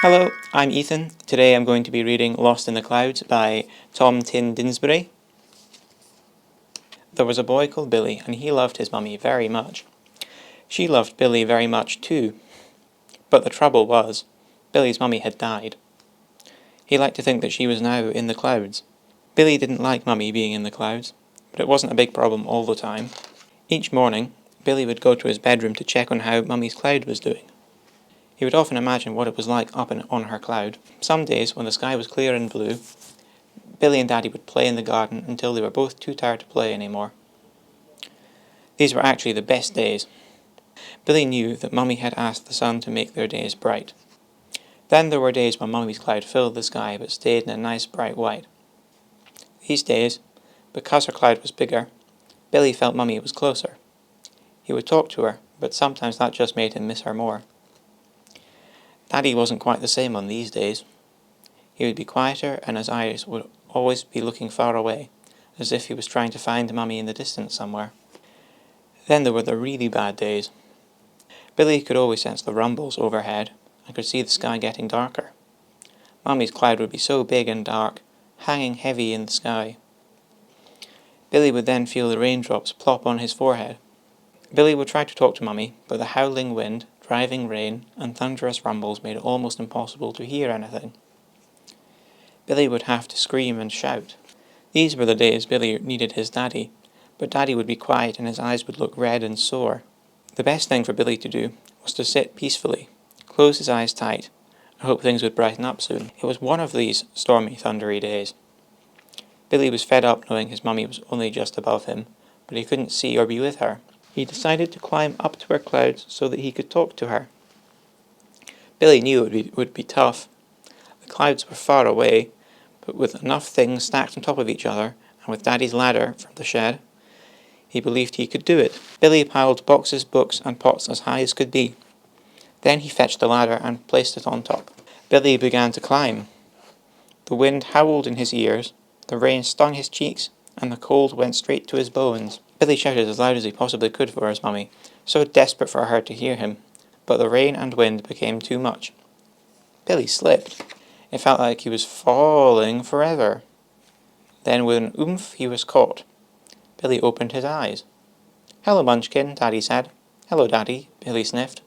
Hello, I'm Ethan. Today I'm going to be reading Lost in the Clouds by Tinn-Disbury. There was a boy called Billy, and he loved his mummy very much. She loved Billy very much too. But the trouble was, Billy's mummy had died. He liked to think that she was now in the clouds. Billy didn't like mummy being in the clouds, but it wasn't a big problem all the time. Each morning, Billy would go to his bedroom to check on how mummy's cloud was doing. He would often imagine what it was like up on her cloud. Some days, when the sky was clear and blue, Billy and Daddy would play in the garden until they were both too tired to play anymore. These were actually the best days. Billy knew that Mummy had asked the sun to make their days bright. Then there were days when Mummy's cloud filled the sky but stayed in a nice bright white. These days, because her cloud was bigger, Billy felt Mummy was closer. He would talk to her, but sometimes that just made him miss her more. Daddy wasn't quite the same on these days. He would be quieter and his eyes would always be looking far away, as if he was trying to find Mummy in the distance somewhere. Then there were the really bad days. Billy could always sense the rumbles overhead and could see the sky getting darker. Mummy's cloud would be so big and dark, hanging heavy in the sky. Billy would then feel the raindrops plop on his forehead. Billy would try to talk to Mummy, but the howling wind, driving rain, and thunderous rumbles made it almost impossible to hear anything. Billy would have to scream and shout. These were the days Billy needed his daddy, but Daddy would be quiet and his eyes would look red and sore. The best thing for Billy to do was to sit peacefully, close his eyes tight, and hope things would brighten up soon. It was one of these stormy, thundery days. Billy was fed up knowing his mummy was only just above him, but he couldn't see or be with her. He decided to climb up to her clouds so that he could talk to her. Billy knew it would be tough. The clouds were far away, but with enough things stacked on top of each other, and with Daddy's ladder from the shed, he believed he could do it. Billy piled boxes, books, and pots as high as could be. Then he fetched the ladder and placed it on top. Billy began to climb. The wind howled in his ears, the rain stung his cheeks, and the cold went straight to his bones. Billy shouted as loud as he possibly could for his mummy, so desperate for her to hear him, but the rain and wind became too much. Billy slipped. It felt like he was falling forever. Then with an oomph he was caught. Billy opened his eyes. "Hello, Munchkin," Daddy said. "Hello, Daddy," Billy sniffed.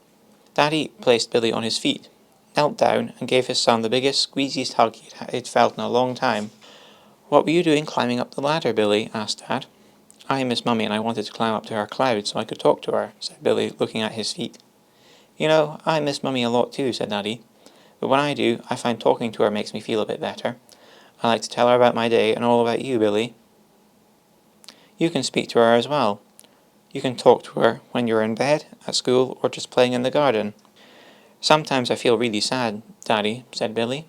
Daddy placed Billy on his feet, knelt down, and gave his son the biggest, squeeziest hug he'd felt in a long time. "What were you doing climbing up the ladder, Billy?" asked Dad. "I miss Mummy and I wanted to climb up to her cloud so I could talk to her," said Billy, looking at his feet. "You know, I miss Mummy a lot too," said Daddy. "But when I do, I find talking to her makes me feel a bit better. I like to tell her about my day and all about you, Billy." "You can speak to her as well. You can talk to her when you're in bed, at school, or just playing in the garden." "Sometimes I feel really sad, Daddy," said Billy.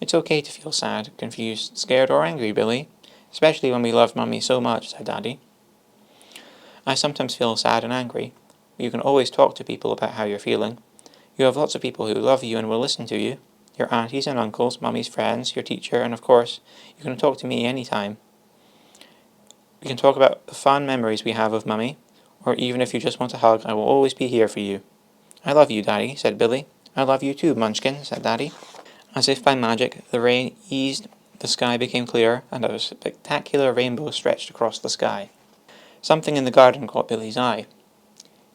"It's okay to feel sad, confused, scared, or angry, Billy, especially when we love Mummy so much," said Daddy. "I sometimes feel sad and angry, but you can always talk to people about how you're feeling. You have lots of people who love you and will listen to you. Your aunties and uncles, Mummy's friends, your teacher, and of course, you can talk to me anytime. We can talk about the fun memories we have of Mummy, or even if you just want a hug, I will always be here for you." "I love you, Daddy," said Billy. "I love you too, Munchkin," said Daddy. As if by magic, the rain eased, the sky became clearer, and a spectacular rainbow stretched across the sky. Something in the garden caught Billy's eye.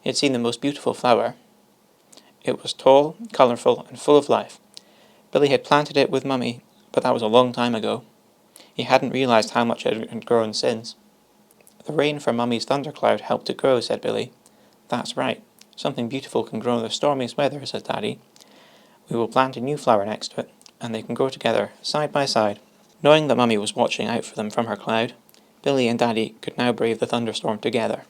He had seen the most beautiful flower. It was tall, colourful, and full of life. Billy had planted it with Mummy, but that was a long time ago. He hadn't realised how much it had grown since. "The rain from Mummy's thundercloud helped it grow," said Billy. "That's right. Something beautiful can grow in the stormiest weather," said Daddy. "We will plant a new flower next to it, and they can grow together, side by side." Knowing that Mummy was watching out for them from her cloud, Billy and Daddy could now brave the thunderstorm together.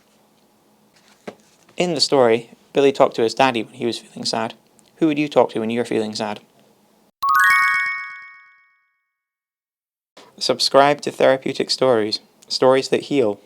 In the story, Billy talked to his daddy when he was feeling sad. Who would you talk to when you're feeling sad? Subscribe to Therapeutic Stories, stories that heal.